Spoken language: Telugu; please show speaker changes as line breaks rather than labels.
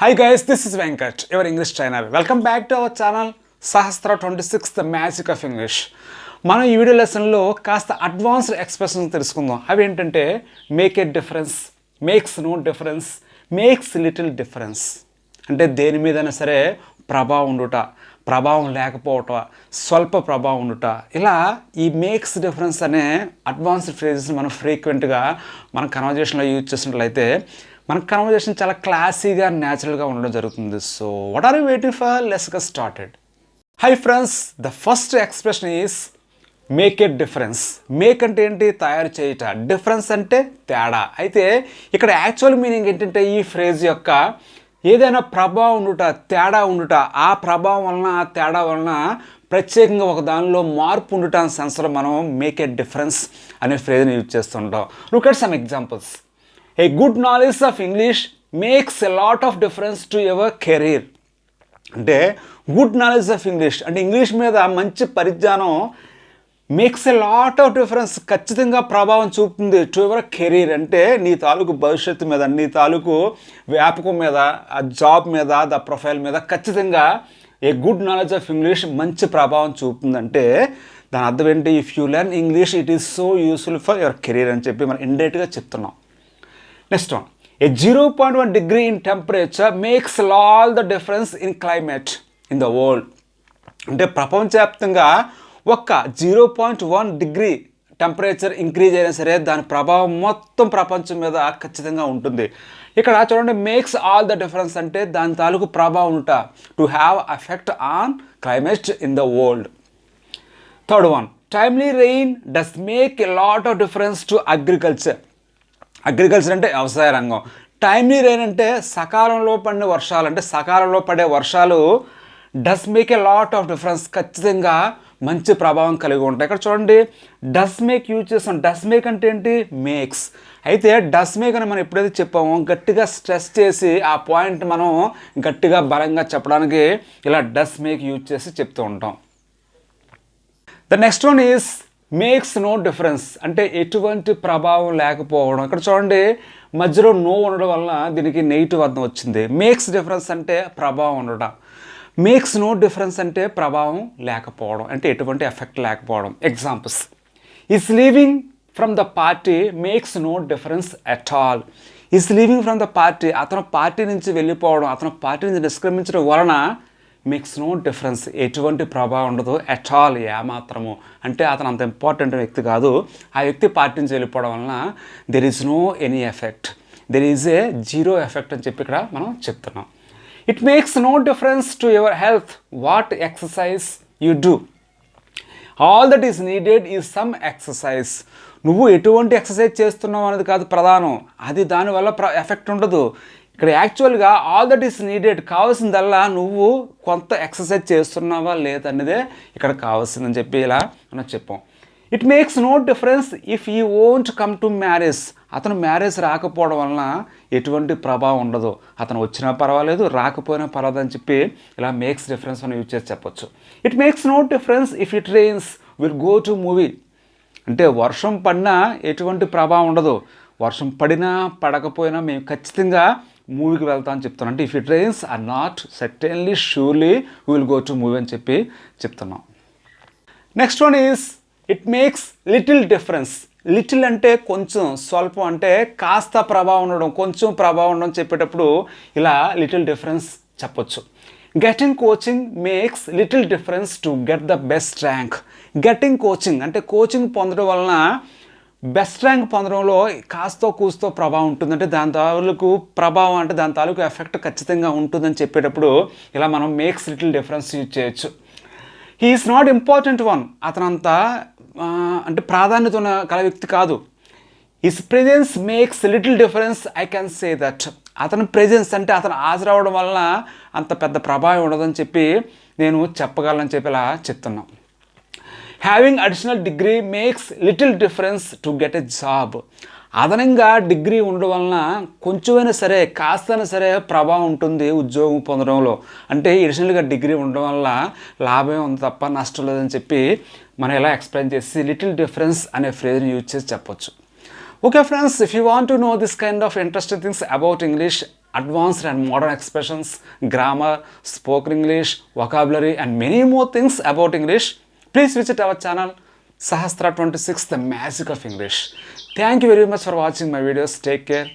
Hi guys, this is Venkat, your English trainer. Welcome back to our channel Sahastra 26th The Magic of English. మనం ఈ వీడియో లెసన్లో కాస్త అడ్వాన్స్డ్ ఎక్స్ప్రెషన్స్ తెలుసుకుందాం. అవి ఏంటంటే make a difference, makes no difference, makes little difference. అంటే దేని మీదైనా సరే ప్రభావం ఉండుట, ప్రభావం లేకపోవట, స్వల్ప ప్రభావం ఉండుట. ఇలా ఈ మేక్స్ డిఫరెన్స్ అనే అడ్వాన్స్డ్ ఫ్రేజెస్ మనం ఫ్రీక్వెంట్గా మన కన్వర్జేషన్లో యూజ్ చేసినట్లయితే మన కన్వర్జేషన్ చాలా క్లాసీగా న్యాచురల్గా ఉండడం జరుగుతుంది. So what are you waiting for? Let's get started. Hi friends, the first expression is make a difference. Make అంటే ఏంటి? తయారు చేయట. డిఫరెన్స్ అంటే తేడా. అయితే ఇక్కడ యాక్చువల్ మీనింగ్ ఏంటంటే ఈ ఫ్రేజ్ యొక్క ఏదైనా ప్రభావం ఉండుట, తేడా ఉండుట, ఆ ప్రభావం వలన ఆ తేడా వలన ప్రత్యేకంగా ఒక దానిలో మార్పు ఉండుట అనే సెన్స్లో మనం మేక్ ఎ డిఫరెన్స్ అనే ఫ్రేజ్ని యూజ్ చేస్తుంటాం. Look at some examples. A good knowledge of English makes a lot of difference to your career. అంటే గుడ్ నాలెడ్జ్ ఆఫ్ ఇంగ్లీష్ అంటే ఇంగ్లీష్ మీద మంచి పరిజ్ఞానం makes a lot of difference, ఖచ్చితంగా ప్రభావం చూపుతుంది టు యువర్ కెరీర్. అంటే నీ తాలూకు భవిష్యత్తు మీద, నీ తాలూకు వ్యాపకం మీద, ఆ జాబ్ మీద, ద ప్రొఫైల్ మీద ఖచ్చితంగా a good knowledge of English మంచి ప్రభావం చూపుతుందంటే దాని అర్థం ఏంటి? If you learn English it is so useful for your career అని చెప్పి మనం ఇండైరెక్ట్గా చెప్తున్నాం. Next one, A 0.1 degree in temperature makes all the difference in climate in the world. అంటే ప్రపంచవ్యాప్తంగా ఒక 0.1 degree టెంపరేచర్ ఇంక్రీజ్ అయినా సరే దాని ప్రభావం మొత్తం ప్రపంచం మీద ఖచ్చితంగా ఉంటుంది. ఇక్కడ చూడండి, మేక్స్ ఆల్ ద డిఫరెన్స్ అంటే దాని తాలూకు ప్రభావం ఉంటా, to have effect on climate in the world. Third one, timely rain does make a lot of difference to agriculture. Agriculture అంటే వ్యవసాయ రంగం. టైమ్లీ రెయిన్ అంటే సకాలంలో పడిన వర్షాలు, అంటే సకాలంలో పడే వర్షాలు does make a lot of difference, ఖచ్చితంగా మంచి ప్రభావం కలిగి ఉంటాయి. ఇక్కడ చూడండి, డస్ మేక్ యూజ్ చేస్తాం. డస్ మేక్ అంటే ఏంటి? మేక్స్. అయితే డస్ మేక్ అని మనం ఎప్పుడైతే చెప్పామో గట్టిగా స్ట్రెస్ చేసి ఆ పాయింట్ మనం గట్టిగా బలంగా చెప్పడానికి ఇలా డస్ మేక్ యూజ్ చేసి చెప్తూ ఉంటాం. The next one is makes no difference అంటే ఎటువంటి ప్రభావం లేకపోవడం. ఇక్కడ చూడండి, మధ్యలో నో ఉండడం వల్ల దీనికి నెగిటివ్ అర్థం వచ్చింది. మేక్స్ డిఫరెన్స్ అంటే ప్రభావం ఉండడం, మేక్స్ నో డిఫరెన్స్ అంటే ప్రభావం లేకపోవడం, అంటే ఎటువంటి ఎఫెక్ట్ లేకపోవడం. Examples, is leaving from the party makes no difference at all. Is leaving from the party, అతను పార్టీ నుంచి వెళ్ళిపోవడం, అతను పార్టీ నుంచి నిష్క్రమించడం వలన మేక్స్ నో డిఫరెన్స్, ఎటువంటి ప్రభావం ఉండదు అట్ ఆల్, ఏమాత్రము. అంటే అతను అంత ఇంపార్టెంట్ వ్యక్తి కాదు, ఆ వ్యక్తి పార్టీ నుంచి వెళ్ళిపోవడం వలన there is no any effect, there is a zero effect అని చెప్పి ఇక్కడ మనం చెప్తున్నాం. It makes no difference to your health what exercise you do. All that is needed is some exercise. నువ్వు ఎటువంటి ఎక్సర్సైజ్ చేస్తున్నావు అనేది కాదు ప్రధానం, అది దానివల్ల ఎఫెక్ట్ ఉండదు. ఇక్కడ యాక్చువల్గా ఆల్ దట్ ఈస్ నీడెడ్, కావాల్సిందల్లా నువ్వు కొంత ఎక్సర్సైజ్ చేస్తున్నావా లేదనేదే ఇక్కడ కావాల్సిందని చెప్పి ఇలా మనం చెప్పాం. It makes no difference if you won't come to marriage. అతను మ్యారేజ్ రాకపోవడం వలన ఎటువంటి ప్రభావం ఉండదు, అతను వచ్చినా పర్వాలేదు రాకపోయినా పర్వాలేదు అని చెప్పి ఇలా మేక్స్ డిఫరెన్స్ మనం యూజ్ చేసి చెప్పొచ్చు. It makes no difference if it rains will go to movie. అంటే వర్షం పడినా ఎటువంటి ప్రభావం ఉండదు, వర్షం పడినా పడకపోయినా మేము ఖచ్చితంగా మూవీకి వెళ్తాం అని చెప్తున్నాం. అంటే if it rains or not certainly surely we will go to movie అని చెప్పి చెప్తున్నాం. Next one is it makes little difference. Little అంటే కొంచెం, స్వల్పం అంటే కాస్త ప్రభావం ఉండడం, కొంచెం ప్రభావం ఉండడం చెప్పేటప్పుడు ఇలా లిటిల్ డిఫరెన్స్ చెప్పొచ్చు. Getting coaching makes little difference to get the best rank. Getting coaching అంటే కోచింగ్ పొందడం వలన బెస్ట్ ర్యాంక్ పొందడంలో కాస్తో కూస్తో ప్రభావం ఉంటుంది, అంటే దాని తాలూకు ప్రభావం అంటే దాని తాలూకు ఎఫెక్ట్ ఖచ్చితంగా ఉంటుందని చెప్పేటప్పుడు ఇలా మనం మేక్స్ లిటిల్ డిఫరెన్స్ యూజ్ చేయొచ్చు. He is not important one, అతనంత అంటే ప్రాధాన్యత ఉన్న కల వ్యక్తి కాదు. His presence makes little difference, I can say that. అతని ప్రెజెన్స్ అంటే అతను హాజరవడం వలన అంత పెద్ద ప్రభావం ఉండదని చెప్పి నేను చెప్పగలను చెప్పి ఇలా చెప్తున్నాం. Having additional degree makes little difference to get a job. అదనంగా డిగ్రీ ఉండడం వలన కొంచెమైనా సరే కాస్తైనా సరే ప్రభావం ఉంటుంది ఉద్యోగం పొందడంలో. అంటే అడిషనల్గా డిగ్రీ ఉండడం వల్ల లాభమే ఉంది తప్ప నష్టం లేదని చెప్పి మనం ఎలా ఎక్స్ప్లెయిన్ చేసి లిటిల్ డిఫరెన్స్ అనే ఫ్రేజ్ని యూజ్ చేసి చెప్పొచ్చు. Okay friends, if you want to know this kind of interesting things about English, advanced and modern expressions, grammar, spoken English, vocabulary, and many more things about English, please visit our channel Sahastra 26, the magic of English. Thank you very much for watching my videos. Take care.